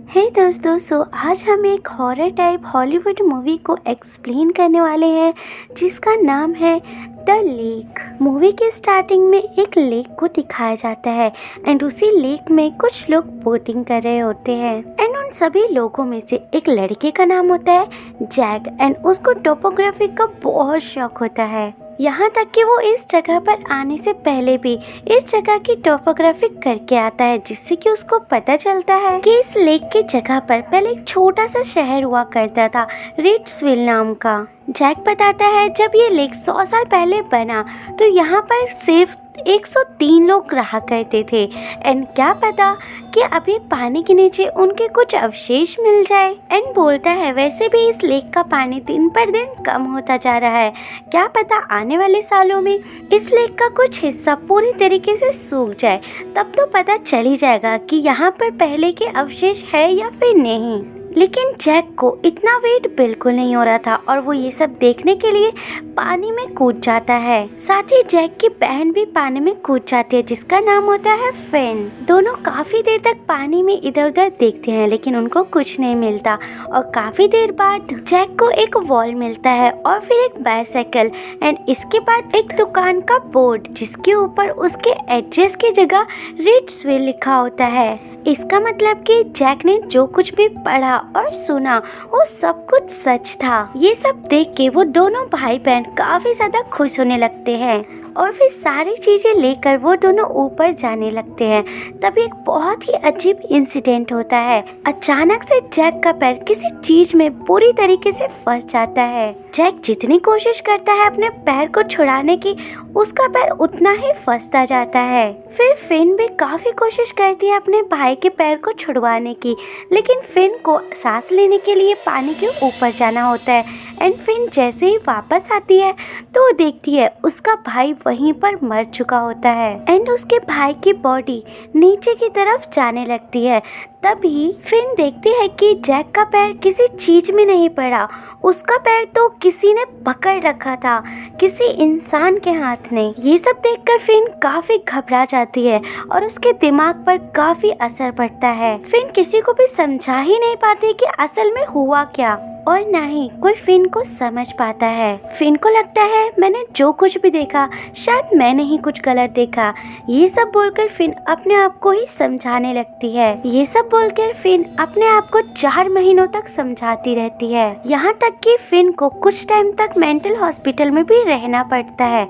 हे दोस्तों, आज हम एक हॉरर टाइप हॉलीवुड मूवी को एक्सप्लेन करने वाले हैं जिसका नाम है द लेक। मूवी के स्टार्टिंग में एक लेक को दिखाया जाता है एंड उसी लेक में कुछ लोग बोटिंग कर रहे होते हैं एंड उन सभी लोगों में से एक लड़के का नाम होता है जैक एंड उसको टोपोग्राफी का बहुत शौक होता है। यहाँ तक कि वो इस जगह पर आने से पहले भी इस जगह की टोपोग्राफी करके आता है, जिससे कि उसको पता चलता है कि इस लेक की जगह पर पहले एक छोटा सा शहर हुआ करता था, रिट्सविल नाम का। जैक बताता है जब ये लेक 100 साल पहले बना तो यहाँ पर सिर्फ 103 लोग रहा करते थे एंड क्या पता कि अभी पानी के नीचे उनके कुछ अवशेष मिल जाए। एंड बोलता है वैसे भी इस लेक का पानी दिन पर दिन कम होता जा रहा है, क्या पता आने वाले सालों में इस लेक का कुछ हिस्सा पूरी तरीके से सूख जाए, तब तो पता चल ही जाएगा कि यहाँ पर पहले के अवशेष है या फिर नहीं। लेकिन जैक को इतना वेट बिल्कुल नहीं हो रहा था और वो ये सब देखने के लिए पानी में कूद जाता है। साथ ही जैक की बहन भी पानी में कूद जाती है जिसका नाम होता है फिन। दोनों काफी देर तक पानी में इधर उधर देखते हैं लेकिन उनको कुछ नहीं मिलता और काफी देर बाद जैक को एक वॉल मिलता है और फिर एक बाइसाइकिल एंड इसके बाद एक दुकान का बोर्ड जिसके ऊपर उसके एड्रेस की जगह रिट्सविल लिखा होता है। इसका मतलब कि जैक ने जो कुछ भी पढ़ा और सुना वो सब कुछ सच था। ये सब देख के वो दोनों भाई बहन काफी ज्यादा खुश होने लगते हैं और फिर सारी चीजें लेकर वो दोनों ऊपर जाने लगते हैं। तभी एक बहुत ही अजीब इंसिडेंट होता है। अचानक से जैक का पैर किसी चीज में पूरी तरीके से फंस जाता है। जैक जितनी कोशिश करता है अपने पैर को छुड़ाने की, उसका पैर उतना ही फंसता जाता है। फिर फिन भी काफी कोशिश करती है अपने भाई के पैर को छुड़वाने की, लेकिन फिन को सांस लेने के लिए पानी के ऊपर जाना होता है एंड फिन जैसे ही वापस आती है तो वो देखती है उसका भाई वहीं पर मर चुका होता है एंड उसके भाई की बॉडी नीचे की तरफ जाने लगती है। तभी फिन देखती है कि जैक का पैर किसी चीज में नहीं पड़ा, उसका पैर तो किसी ने पकड़ रखा था, किसी इंसान के हाथ ने। ये सब देखकर फिन काफी घबरा जाती है और उसके दिमाग पर काफी असर पड़ता है। फिन किसी को भी समझा ही नहीं पाती कि असल में हुआ क्या और ना ही कोई फिन को समझ पाता है। फिन को लगता है मैंने जो कुछ भी देखा शायद मैंने ही कुछ गलत देखा। ये सब बोलकर फिन अपने आप को ही समझाने लगती है। ये सब बोलकर फिन अपने आप को 4 महीनों तक समझाती रहती है, यहाँ तक कि फिन को कुछ टाइम तक मेंटल हॉस्पिटल में भी रहना पड़ता है।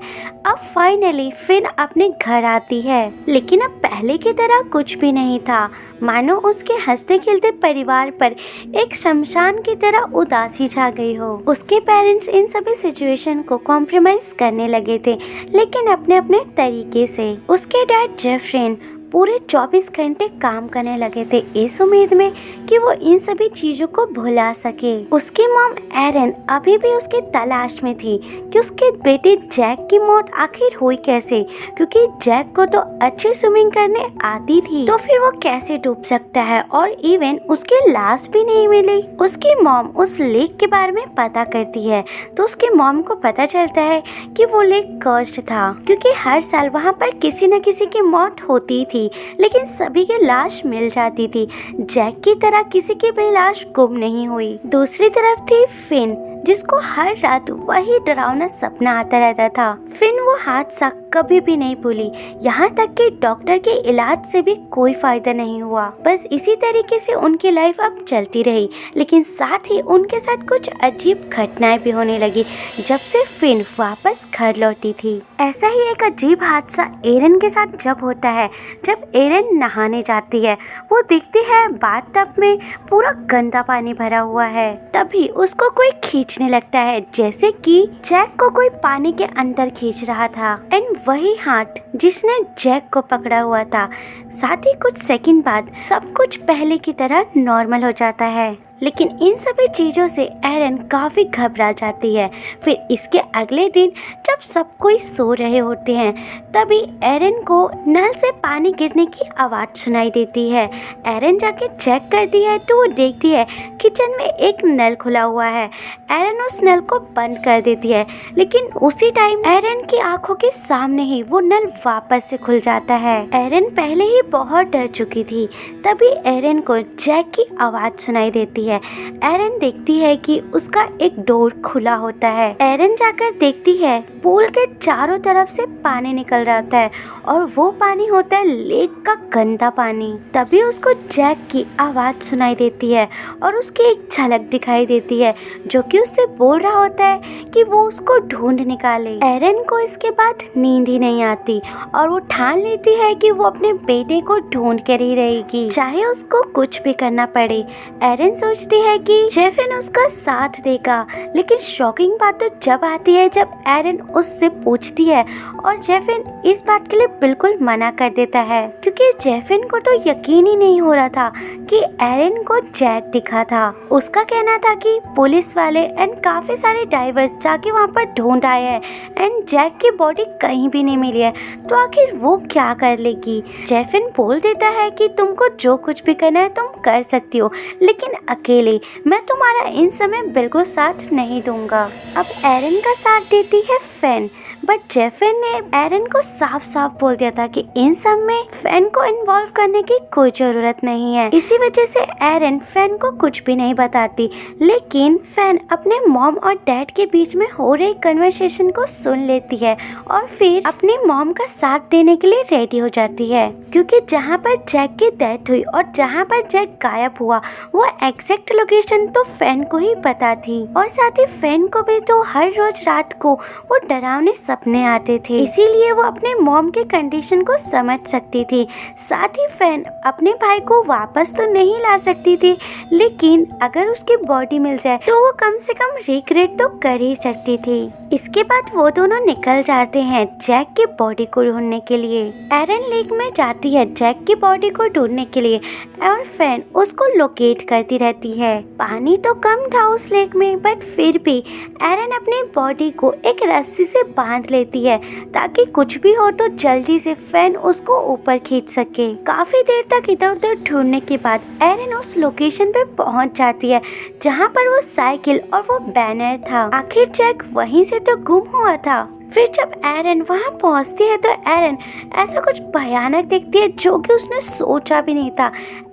अब फाइनली फिन अपने घर आती है, लेकिन अब पहले की तरह कुछ भी नहीं था। मानो उसके हंसते खेलते परिवार पर एक शमशान की तरह उदासी छा गई हो। उसके पेरेंट्स इन सभी सिचुएशन को कॉम्प्रोमाइज करने लगे थे, लेकिन अपने अपने तरीके से। उसके डैड जेफरीन पूरे 24 घंटे काम करने लगे थे इस उम्मीद में कि वो इन सभी चीजों को भुला सके। उसकी मॉम एरन अभी भी उसकी तलाश में थी कि उसके बेटे जैक की मौत आखिर हुई कैसे, क्योंकि जैक को तो अच्छी स्विमिंग करने आती थी, तो फिर वो कैसे डूब सकता है। और इवन उसकी लाश भी नहीं मिली। उसकी मॉम उस लेक के बारे में पता करती है तो उसकी मॉम को पता चलता है कि वो लेक कर्स्ड था, क्योंकि हर साल वहाँ पर किसी न किसी की मौत होती थी लेकिन सभी की लाश मिल जाती थी। जैक की तरह किसी की भी लाश गुम नहीं हुई। दूसरी तरफ थी फिन, जिसको हर रात वही डरावना सपना आता रहता था। फिन वो हादसा कभी भी नहीं भूली, यहाँ तक कि डॉक्टर के इलाज से भी कोई फायदा नहीं हुआ। बस इसी तरीके से उनकी लाइफ अब चलती रही, लेकिन साथ ही उनके साथ कुछ अजीब घटनाएं भी होने लगी जब से फिन वापस घर लौटी थी। ऐसा ही एक अजीब हादसा एरन के साथ जब होता है, जब एरन नहाने जाती है। वो देखती है बाथटब में पूरा गंदा पानी भरा हुआ है। तभी उसको कोई खींचने लगता है, जैसे कि जैक को कोई पानी के अंदर खींच रहा था एंड वही हाथ जिसने जैक को पकड़ा हुआ था। साथ ही कुछ सेकंड बाद सब कुछ पहले की तरह नॉर्मल हो जाता है। लेकिन इन सभी चीज़ों से एरन काफ़ी घबरा जाती है। फिर इसके अगले दिन जब सब कोई सो रहे होते हैं तभी एरन को नल से पानी गिरने की आवाज़ सुनाई देती है। एरन जाके चेक करती है तो वो देखती है किचन में एक नल खुला हुआ है। एरन उस नल को बंद कर देती है, लेकिन उसी टाइम एरन की आंखों के सामने ही वो नल वापस से खुल जाता है। एरन पहले ही बहुत डर चुकी थी। तभी एरन को जैक की आवाज़ सुनाई देती है। एरन देखती है कि उसका एक डोर खुला होता है। एरन जाकर देखती है पूल के चारों तरफ से पानी निकल रहा होता है और वो पानी होता है लेक का गंदा पानी। तभी उसको जैक की आवाज़ सुनाई देती है और उसकी एक झलक दिखाई देती है जो कि उससे बोल रहा होता है कि वो उसको ढूंढ निकाले। एरन को इसके बाद नींद ही नहीं आती और वो ठान लेती है कि वो अपने बेटे को ढूंढ कर ही रहेगी, चाहे उसको कुछ भी करना पड़े। एरन सोचती है कि जेफिन उसका साथ देगा, लेकिन शॉकिंग बात तो जब आती है जब एरन उससे पूछती है और जेफिन इस बात के लिए बिल्कुल मना कर देता है, क्योंकि जेफिन को तो यकीन ही नहीं हो रहा था कि एरन को जैक दिखा था। उसका कहना था कि पुलिस वाले एंड काफी सारे डाइवर्स जाके वहाँ पर ढूंढ आए हैं एंड जैक की बॉडी कहीं भी नहीं मिली है, तो आखिर वो क्या कर लेगी। जेफिन बोल देता है कि तुमको जो कुछ भी करना है तुम कर सकती हो, लेकिन अकेले मैं तुम्हारा इन समय बिल्कुल साथ नहीं दूंगा। अब एरन का साथ देती है फैन, बट जेफिन ने एरन को साफ साफ बोल दिया था कि इन सब में फैन को इन्वॉल्व करने की कोई जरूरत नहीं है। इसी वजह से एरन फैन को कुछ भी नहीं बताती, लेकिन फैन अपने मॉम और डैड के बीच में हो रही कन्वर्सेशन को सुन लेती है और फिर अपनी मॉम का साथ देने के लिए रेडी हो जाती है, क्योंकि जहाँ पर जैक की डेथ हुई और जहाँ पर जैक गायब हुआ वो एग्जैक्ट लोकेशन तो फैन को ही पता थी। और साथ ही फैन को भी तो हर रोज रात को वो डरावने सपने आते थे, इसीलिए वो अपने मॉम के कंडीशन को समझ सकती थी। साथ ही फैन अपने भाई को वापस तो नहीं ला सकती थी, लेकिन अगर उसकी बॉडी मिल जाए तो वो कम से कम रिग्रेट तो कर ही सकती थी। इसके बाद वो दोनों निकल जाते हैं जैक की बॉडी को ढूंढने के लिए। एरन लेक में जाती है जैक की बॉडी को ढूंढने के लिए और फैन उसको लोकेट करती रहती है। पानी तो कम था उस लेक में, बट फिर भी एरन अपनी बॉडी को एक रस्सी से बांध लेती है ताकि कुछ भी हो तो जल्दी से फैन उसको ऊपर खींच सके। काफी देर तक इधर उधर ढूंढने के बाद एरन उस लोकेशन पे पहुंच जाती है जहां पर वो साइकिल और वो बैनर था। आखिर जैक वहीं से तो गुम हुआ था। फिर जब एरन वहाँ पहुँचती है तो एरन ऐसा कुछ भयानक देखती है जो कि उसने सोचा भी नहीं था।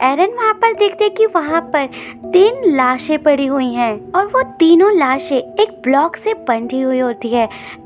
एरन वहाँ पर देखती है कि वहाँ पर 3 लाशें पड़ी हुई हैं और वो तीनों लाशें एक ब्लॉक से बंधी हुई होती है।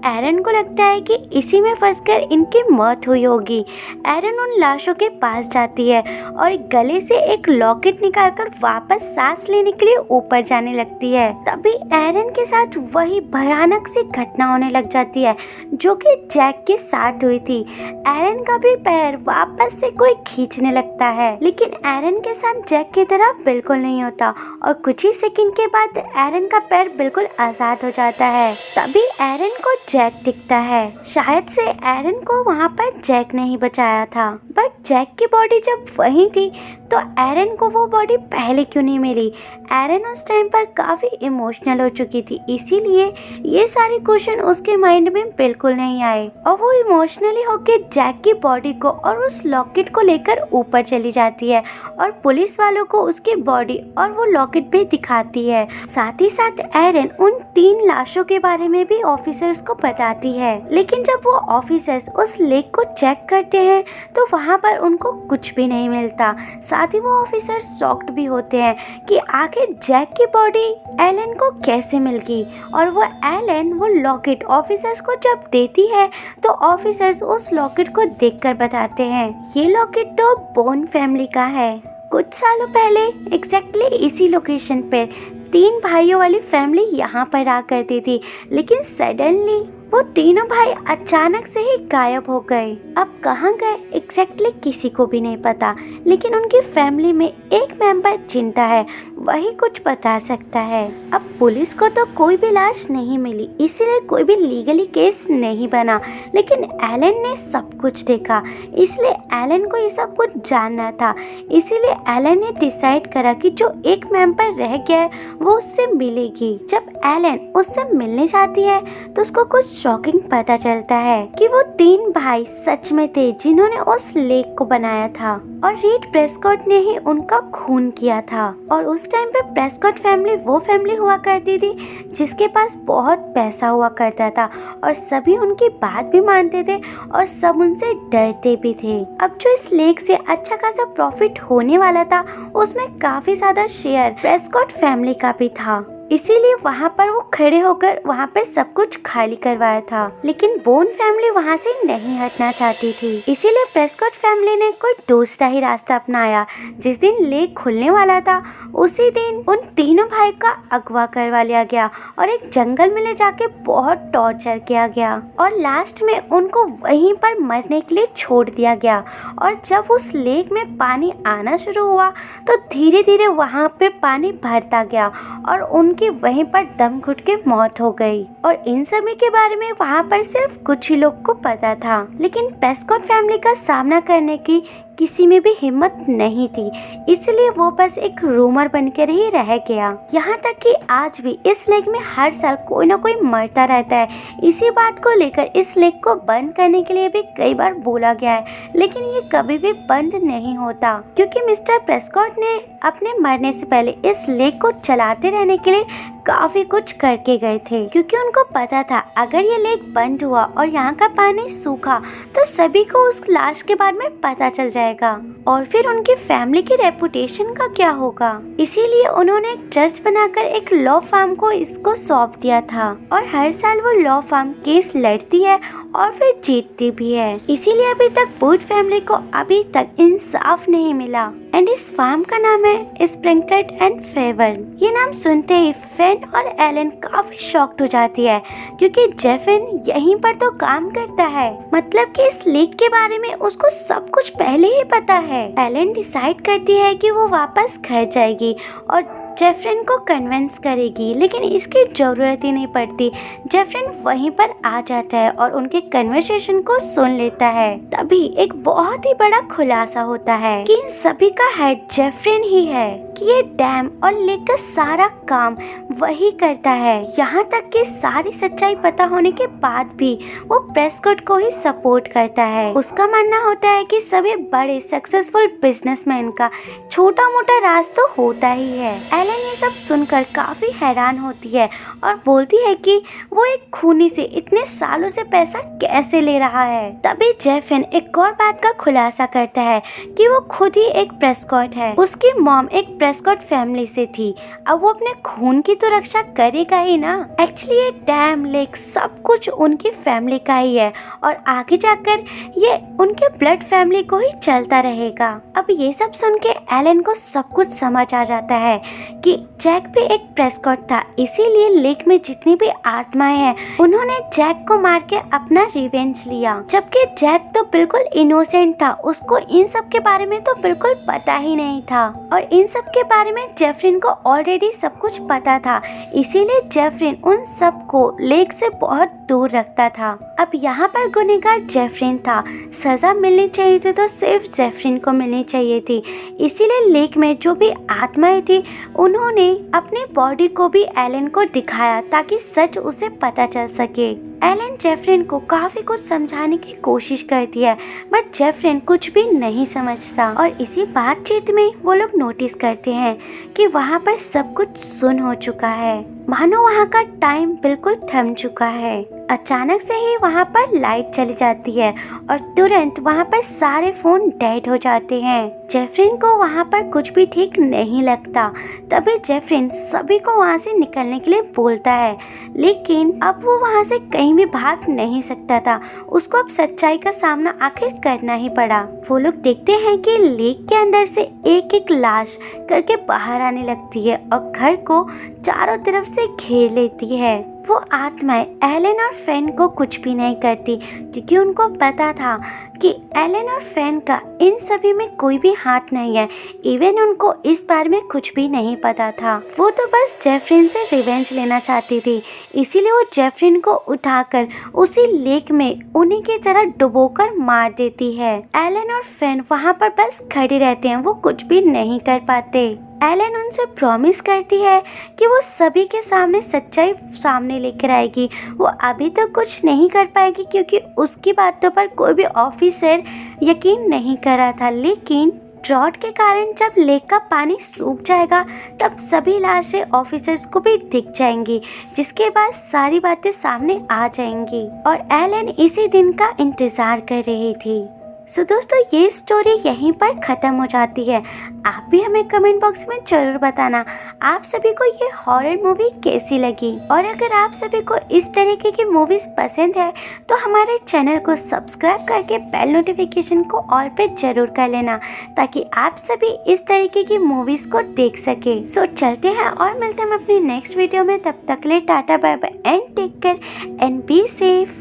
एरन को लगता है कि इसी में फंसकर इनकी मौत हुई होगी। एरन उन लाशों के पास जाती है और गले से एक लॉकेट निकालकर वापस सांस लेने के लिए ऊपर जाने लगती है। तभी एरन के साथ वही भयानक सी घटना होने लग जाती है जो कि जैक के साथ हुई थी। एरन का भी पैर वापस से कोई खींचने लगता है, लेकिन एरन के साथ जैक की तरह बिल्कुल नहीं होता और कुछ ही सेकंड के बाद एरन का पैर बिल्कुल आजाद हो जाता है। तभी एरन को जैक दिखता है। शायद से एरन को वहाँ पर जैक नहीं बचाया था, बट जैक की बॉडी जब वहीं थी तो एरन को वो बॉडी पहले क्यों नहीं मिली। एरन उस टाइम पर काफी इमोशनल हो चुकी थी, इसीलिए ये सारे क्वेश्चन उसके माइंड में बिल्कुल नहीं आए और वो इमोशनली होके जैक की बॉडी को और उस लॉकेट को लेकर ऊपर चली जाती है और पुलिस वालों को उसकी बॉडी और वो लॉकेट भी दिखाती है। साथ ही साथ एरन उन 3 लाशों के बारे में भी ऑफिसर्स को बताती है, लेकिन जब वो ऑफिसर्स उस लेक को चेक करते हैं तो वहाँ पर उनको कुछ भी नहीं मिलता। साथ ही वो ऑफिसर शॉक्ड भी होते हैं कि आखिर जैक की बॉडी एलन को कैसे मिल गई और वो एलन वो लॉकेट ऑफिसर्स को जब देती है तो ऑफिसर्स उस लॉकेट को देखकर बताते हैं ये लॉकेट तो बोन फैमिली का है। कुछ सालों पहले एग्जैक्टली इसी लोकेशन पर 3 भाइयों वाली फैमिली यहाँ पर आ करती थी, लेकिन सडनली वो तीनों भाई अचानक से ही गायब हो गए। अब कहाँ गए एग्जैक्टली किसी को भी नहीं पता, लेकिन उनकी फैमिली में एक मेंबर जिंदा है, वही कुछ बता सकता है। अब पुलिस को तो कोई भी लाश नहीं मिली, इसीलिए कोई भी लीगली केस नहीं बना, लेकिन एलन ने सब कुछ देखा, इसलिए एलन को ये सब कुछ जानना था। इसीलिए एलन ने डिसाइड करा कि जो एक मेंबर रह गया है वो उससे मिलेगी। जब एलन उससे मिलने जाती है तो उसको कुछ शॉकिंग पता चलता है कि वो तीन भाई सच में थे जिन्होंने उस लेक को बनाया था और रीड प्रेस्कॉट ने ही उनका खून किया था। और उस टाइम पे प्रेस्कॉट फैमिली वो फैमिली हुआ करती थी जिसके पास बहुत पैसा हुआ करता था और सभी उनकी बात भी मानते थे और सब उनसे डरते भी थे। अब जो इस लेक से अच्छा खासा प्रॉफिट होने वाला था उसमें काफी ज्यादा शेयर प्रेस्कॉट फैमिली का भी था, इसीलिए वहाँ पर वो खड़े होकर वहाँ पर सब कुछ खाली करवाया था। लेकिन बोन फैमिली वहाँ से नहीं हटना चाहती थी, इसीलिए प्रेस्कॉट फैमिली ने कोई दूसरा ही रास्ता अपनाया। जिस दिन लेक खुलने वाला था उसी दिन उन तीनों भाई का अगवा करवा लिया गया और एक जंगल में ले जाके बहुत टॉर्चर किया गया और लास्ट में उनको वहीं पर मरने के लिए छोड़ दिया गया। और जब उस लेक में पानी आना शुरू हुआ तो धीरे धीरे वहाँ पे पानी भरता गया और उनकी वहीं पर दम घुट के मौत हो गई। और इन सभी के बारे में वहाँ पर सिर्फ कुछ ही लोग को पता था, लेकिन प्रेस्कॉट फैमिली का सामना करने की किसी में भी हिम्मत नहीं थी, इसलिए वो बस एक रूमर बनकर ही रह गया। यहाँ तक कि आज भी इस लेक में हर साल कोई ना कोई मरता रहता है। इसी बात को लेकर इस लेक को बंद करने के लिए भी कई बार बोला गया है, लेकिन ये कभी भी बंद नहीं होता क्योंकि मिस्टर प्रेस्कॉट ने अपने मरने से पहले इस लेक को चलाते रहने के लिए काफी कुछ करके गए थे, क्योंकि उनको पता था अगर ये लेक बंद हुआ और यहाँ का पानी सूखा तो सभी को उस लाश के बारे में पता चल जाएगा और फिर उनकी फैमिली की रेपुटेशन का क्या होगा। इसीलिए उन्होंने एक ट्रस्ट बनाकर एक लॉ फर्म को इसको सौंप दिया था और हर साल वो लॉ फर्म केस लड़ती है और फिर जीतती भी है। इसीलिए अभी तक बूथ फैमिली को अभी तक इंसाफ नहीं मिला। एंड इस फार्म का नाम है स्प्रिंकलेट एंड फेवर। ये नाम सुनते ही फेन और एलन काफी शॉक्ड हो जाती है क्योंकि जेफिन यहीं पर तो काम करता है, मतलब कि इस लेक के बारे में उसको सब कुछ पहले ही पता है। एलन डिसाइड करती है कि वो वापस घर जाएगी और जेफरिन को कन्विंस करेगी, लेकिन इसकी जरूरत ही नहीं पड़ती। जेफरिन वहीं पर आ जाता है और उनके कन्वर्सेशन को सुन लेता है। तभी एक बहुत ही बड़ा खुलासा होता है कि इन सभी का हेड जेफरिन ही है, कि ये डैम और लेक का सारा काम वही करता है। यहाँ तक कि सारी सच्चाई पता होने के बाद भी वो प्रेस्कॉट को ही सपोर्ट करता है। उसका मानना होता है कि सभी बड़े सक्सेसफुल बिजनेसमैन का छोटा मोटा राज तो होता ही है। एलन ये सब सुनकर काफी हैरान होती है और बोलती है कि वो एक खूनी से इतने सालों से पैसा कैसे ले रहा है। तभी जेफिन एक और बात का खुलासा करता है कि वो खुद ही एक प्रेस्कॉट है। उसकी मॉम एक प्रेस्कॉट फैमिली से थी, अब वो अपने खून की तो रक्षा करेगा ही ना। एक्चुअली ये डैम लेक सब कुछ उनकी फैमिली का ही है और आगे जाकर ये उनके ब्लड फैमिली को ही चलता रहेगा। अब ये सब सुन के एलन को सब कुछ समझ आ जाता है कि जैक भी एक प्रेस्कॉट था, इसीलिए लेक में जितनी भी आत्माएं हैं उन्होंने जैक को मार के अपना रिवेंज लिया, जबकि जैक तो बिल्कुल इनोसेंट था, उसको इन सब के बारे में तो बिल्कुल पता ही नहीं था और इन सब के बारे में जेफरिन को ऑलरेडी सब कुछ पता था, इसीलिए जेफरिन उन सब को लेक से बहुत दूर रखता था। अब यहाँ पर गुनहगार जेफरिन था, सजा मिलनी चाहिए थी तो सिर्फ जेफरिन को मिलनी चाहिए थी, इसीलिए लेक में जो भी आत्माएं थी उन्होंने अपनी बॉडी को भी एलन को दिखाया ताकि सच उसे पता चल सके। एलन जेफरिन को काफी कुछ समझाने की कोशिश करती है बट जेफरिन कुछ भी नहीं समझता और इसी बातचीत में वो लोग नोटिस करते हैं कि वहाँ पर सब कुछ सुन हो चुका है, मानो वहाँ का टाइम बिल्कुल थम चुका है। अचानक से ही वहाँ पर लाइट चली जाती है और तुरंत वहाँ पर सारे फोन डेड हो जाते हैं। जेफरिन को वहाँ पर कुछ भी ठीक नहीं लगता, तभी जेफरिन सभी को वहाँ से निकलने के लिए बोलता है, लेकिन अब वो वहाँ से कहीं भी भाग नहीं सकता था, उसको अब सच्चाई का सामना आखिर करना ही पड़ा। वो लोग देखते हैं कि लेक के अंदर से एक एक लाश करके बाहर आने लगती है और घर को चारों तरफ से उसे घेर लेती है। वो आत्माएं एलन और फैन को कुछ भी नहीं करती क्योंकि उनको पता था कि एलन और फैन का इन सभी में कोई भी हाथ नहीं है। इवन उनको इस बारे में कुछ भी नहीं पता था। वो तो बस जेफरिन से रिवेंज लेना चाहती थी, इसीलिए वो जेफरिन को उठाकर उसी लेक में उन्हीं की तरह डुबोकर मार देती है। एलन और फैन वहाँ पर बस खड़े रहते हैं, वो कुछ भी नहीं कर पाते। एलन उनसे प्रॉमिस करती है कि वो सभी के सामने सच्चाई सामने लेकर आएगी। वो अभी तो कुछ नहीं कर पाएगी क्योंकि उसकी बातों पर कोई भी ऑफिसर यकीन नहीं कर रहा था, लेकिन ड्रॉट के कारण जब लेक का पानी सूख जाएगा तब सभी लाशें ऑफिसर्स को भी दिख जाएंगी, जिसके बाद सारी बातें सामने आ जाएंगी और एलन इसी दिन का इंतजार कर रही थी। सो दोस्तों, ये स्टोरी यहीं पर ख़त्म हो जाती है। आप भी हमें कमेंट बॉक्स में ज़रूर बताना आप सभी को ये हॉरर मूवी कैसी लगी। और अगर आप सभी को इस तरीके की मूवीज़ पसंद है तो हमारे चैनल को सब्सक्राइब करके बेल नोटिफिकेशन को ऑल पे ज़रूर कर लेना, ताकि आप सभी इस तरीके की मूवीज़ को देख सके। सो चलते हैं और मिलते हैं हम अपनी नेक्स्ट वीडियो में। तब तक ले tata bye bye and take care and be safe.